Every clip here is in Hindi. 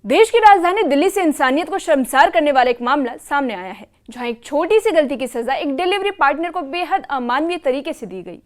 देश की राजधानी दिल्ली से इंसानियत को शर्मसार करने वाला एक मामला सामने आया है, जहां एक छोटी सी गलती की सजा एक डिलीवरी पार्टनर को बेहद अमानवीय तरीके से दी गई।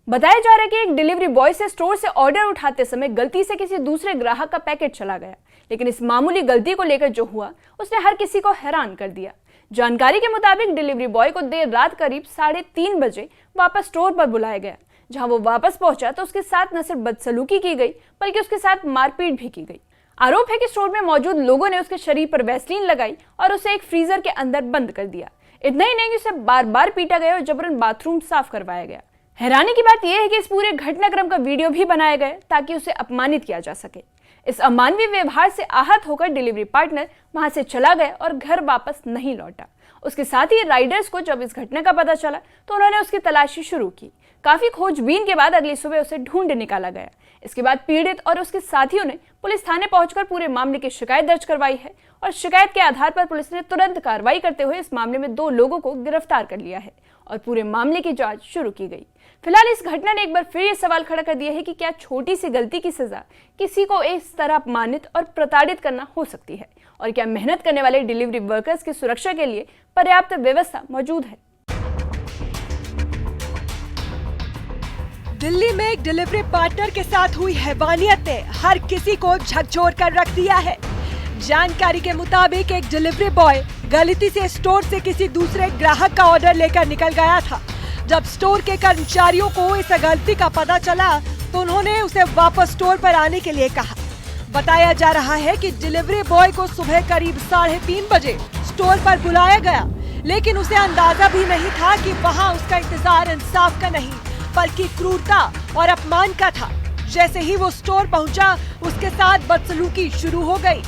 बताया जा रहा है कि एक डिलीवरी बॉय से स्टोर से ऑर्डर उठाते समय गलती से किसी दूसरे ग्राहक का पैकेट चला गया, लेकिन इस मामूली गलती को लेकर जो हुआ उसने हर किसी को हैरान कर दिया। जानकारी के मुताबिक डिलीवरी बॉय को देर रात करीब 3:30 बजे वापस स्टोर पर बुलाया गया। जहां वो वापस पहुंचा तो उसके साथ न सिर्फ बदसलूकी की गई बल्कि उसके साथ मारपीट भी की गई। आरोप है कि स्टोर में मौजूद लोगों ने उसके शरीर पर वैसलीन लगाई और उसे एक फ्रीजर के अंदर बंद कर दिया। इतना ही नहीं कि उसे बार बार पीटा गया और जबरन बाथरूम साफ करवाया गया। हैरानी की बात यह है कि इस पूरे घटनाक्रम का वीडियो भी बनाया गया ताकि उसे अपमानित किया जा सके। इस अमानवीय व्यवहार से आहत होकर डिलीवरी पार्टनर वहां से चला गया और घर वापस नहीं लौटा। उसके साथ ही राइडर्स को जब इस घटना का पता चला तो उन्होंने उसकी तलाशी शुरू की। काफी खोजबीन के बाद अगली सुबह उसे ढूंढ निकाला गया। इसके बाद पीड़ित और उसके साथियों ने पुलिस थाने पहुंचकर पूरे मामले की शिकायत दर्ज करवाई है और शिकायत के आधार पर पुलिस ने तुरंत कार्रवाई करते हुए इस मामले में 2 लोगों को गिरफ्तार कर लिया है और पूरे मामले की जांच शुरू की गई। फिलहाल इस घटना ने एक बार फिर ये सवाल खड़ा कर दिया है कि क्या छोटी सी गलती की सजा किसी को इस तरह अपमानित और प्रताड़ित करना हो सकती है, और क्या मेहनत करने वाले डिलीवरी वर्कर्स की सुरक्षा के लिए पर्याप्त व्यवस्था मौजूद है। दिल्ली में एक डिलीवरी पार्टनर के साथ हुई हैवानियत ने हर किसी को झकझोर कर रख दिया है। जानकारी के मुताबिक एक डिलीवरी बॉय गलती से स्टोर से किसी दूसरे ग्राहक का ऑर्डर लेकर निकल गया था। जब स्टोर के कर्मचारियों को इस गलती का पता चला तो उन्होंने उसे वापस स्टोर पर आने के लिए कहा। बताया जा रहा है कि डिलीवरी बॉय को सुबह करीब 3:30 बजे स्टोर पर बुलाया गया, लेकिन उसे अंदाजा भी नहीं था कि वहाँ उसका इंतजार इंसाफ का नहीं बल्कि क्रूरता और अपमान का था। जैसे ही वो स्टोर पहुंचा, उसके साथ बदसलूकी शुरू हो गई।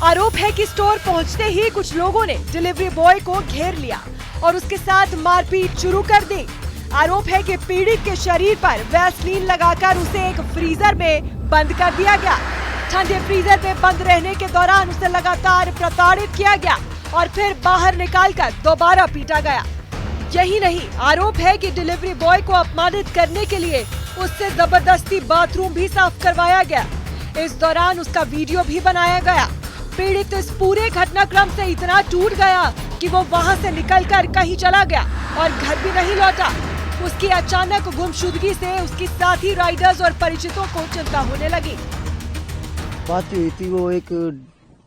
आरोप है कि स्टोर पहुंचते ही कुछ लोगों ने डिलीवरी बॉय को घेर लिया और उसके साथ मारपीट शुरू कर दी। आरोप है कि पीड़ित के शरीर पर वैसलीन लगाकर उसे एक फ्रीजर में बंद कर दिया गया। ठंडे फ्रीजर में बंद रहने के दौरान उसे लगातार प्रताड़ित किया गया और फिर बाहर निकालकर दोबारा पीटा गया। यही नहीं, आरोप है कि डिलीवरी बॉय को अपमानित करने के लिए उससे जबरदस्ती बाथरूम भी साफ करवाया गया। इस दौरान उसका वीडियो भी बनाया गया। पीड़ित इस पूरे घटनाक्रम से इतना टूट गया कि वो वहां से निकलकर कहीं चला गया और घर भी नहीं लौटा। उसकी अचानक गुमशुदगी से उसकी साथी राइडर्स और परिचितों को चिंता होने लगी। बात हुई थी, वो एक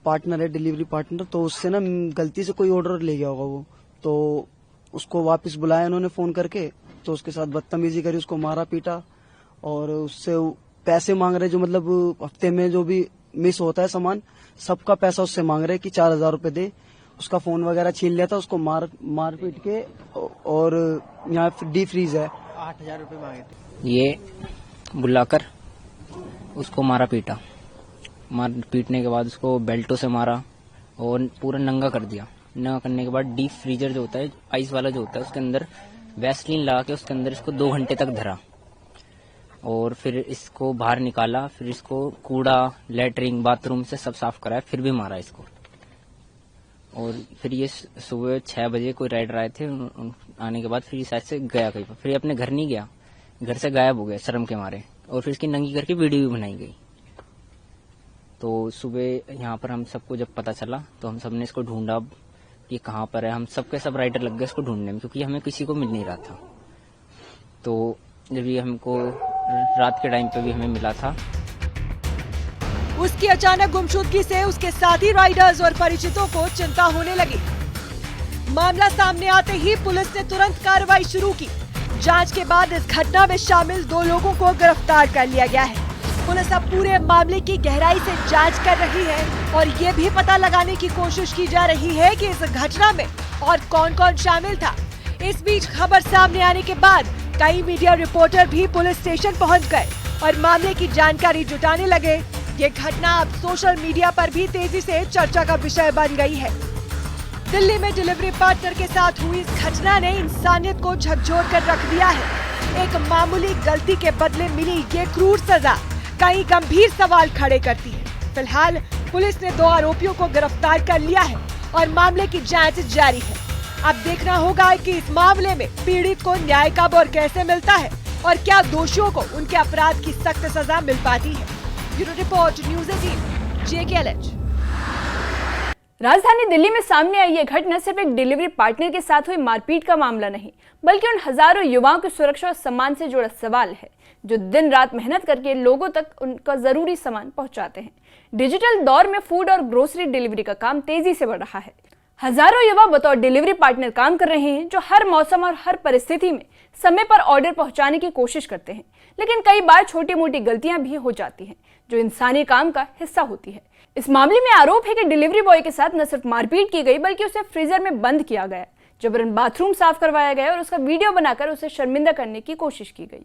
पार्टनर है, डिलीवरी पार्टनर, तो उससे ना गलती से कोई ऑर्डर ले गया होगा वो, तो उसको वापस बुलाया उन्होंने फोन करके, तो उसके साथ बदतमीजी करी, उसको मारा पीटा और उससे पैसे मांग रहे, जो मतलब हफ्ते में जो भी मिस होता है सामान सबका पैसा उससे मांग रहे कि 4000 रुपए दे। उसका फोन वगैरह छीन लिया था, उसको मार पीट के, और यहाँ डी फ्रीज है, 8000 रुपए मांगे थे। ये बुलाकर उसको मारा पीटा, पीटने के बाद उसको बेल्टों से मारा और पूरा नंगा कर दिया। नंगा करने के बाद डीप फ्रीजर जो होता है, आइस वाला जो होता है, उसके अंदर वैसलीन लगा के उसके अंदर इसको 2 घंटे तक धरा और फिर इसको बाहर निकाला। फिर इसको कूड़ा, लैटरिन, बाथरूम से सब साफ कराया, फिर भी मारा इसको। और फिर ये सुबह 6 बजे कोई राइडर आए थे, आने के बाद फिर शायद से गया कहीं पर, फिर अपने घर नहीं गया, घर से गायब हो गया शर्म के मारे। और फिर इसकी नंगी करके वीडियो भी बनाई गई। तो सुबह यहाँ पर हम सबको जब पता चला तो हम सबने इसको ढूंढा, ये कहाँ पर है। हम सबके सब राइडर लग गए इसको ढूंढने में, क्योंकि हमें किसी को मिल नहीं रहा था। तो जब ये हमको रात के टाइम पे भी हमें मिला था। उसकी अचानक गुमशुदगी से उसके साथी राइडर्स और परिचितों को चिंता होने लगी। मामला सामने आते ही पुलिस ने तुरंत कार्रवाई शुरू की। जांच के बाद इस घटना में शामिल 2 लोगों को गिरफ्तार कर लिया गया है। पुलिस अब पूरे मामले की गहराई से जांच कर रही है और ये भी पता लगाने की कोशिश की जा रही है कि इस घटना में और कौन कौन शामिल था। इस बीच खबर सामने आने के बाद कई मीडिया रिपोर्टर भी पुलिस स्टेशन पहुंच गए और मामले की जानकारी जुटाने लगे। ये घटना अब सोशल मीडिया पर भी तेजी से चर्चा का विषय बन गई है। दिल्ली में डिलीवरी पार्टनर के साथ हुई इस घटना ने इंसानियत को झकझोर कर रख दिया है। एक मामूली गलती के बदले मिली ये क्रूर सजा कई गंभीर सवाल खड़े करती है। फिलहाल पुलिस ने 2 आरोपियों को गिरफ्तार कर लिया है और मामले की जांच जारी है। अब देखना होगा कि इस मामले में पीड़ित को न्याय कब और कैसे मिलता है और क्या दोषियों को उनके अपराध की सख्त सजा मिल पाती है। Bureau report, news 18। JKLH। राजधानी दिल्ली में सामने आई यह घटना सिर्फ एक डिलीवरी पार्टनर के साथ हुई मारपीट का मामला नहीं, बल्कि उन हजारों युवाओं की सुरक्षा और सम्मान से जुड़ा सवाल है जो दिन रात मेहनत करके लोगों तक उनका जरूरी सामान पहुंचाते हैं। डिजिटल दौर में फूड और ग्रोसरी डिलीवरी का काम तेजी से बढ़ रहा है। हजारों युवा बतौर डिलीवरी पार्टनर काम कर रहे हैं जो हर मौसम और हर परिस्थिति में समय पर ऑर्डर पहुंचाने की कोशिश करते हैं, लेकिन कई बार छोटी मोटी गलतियां भी हो जाती हैं जो इंसानी काम का हिस्सा होती है। इस मामले में आरोप है कि डिलीवरी बॉय के साथ न सिर्फ मारपीट की गई बल्कि उसे फ्रीजर में बंद किया गया, जबरन बाथरूम साफ करवाया गया और उसका वीडियो बनाकर उसे शर्मिंदा करने की कोशिश की गई।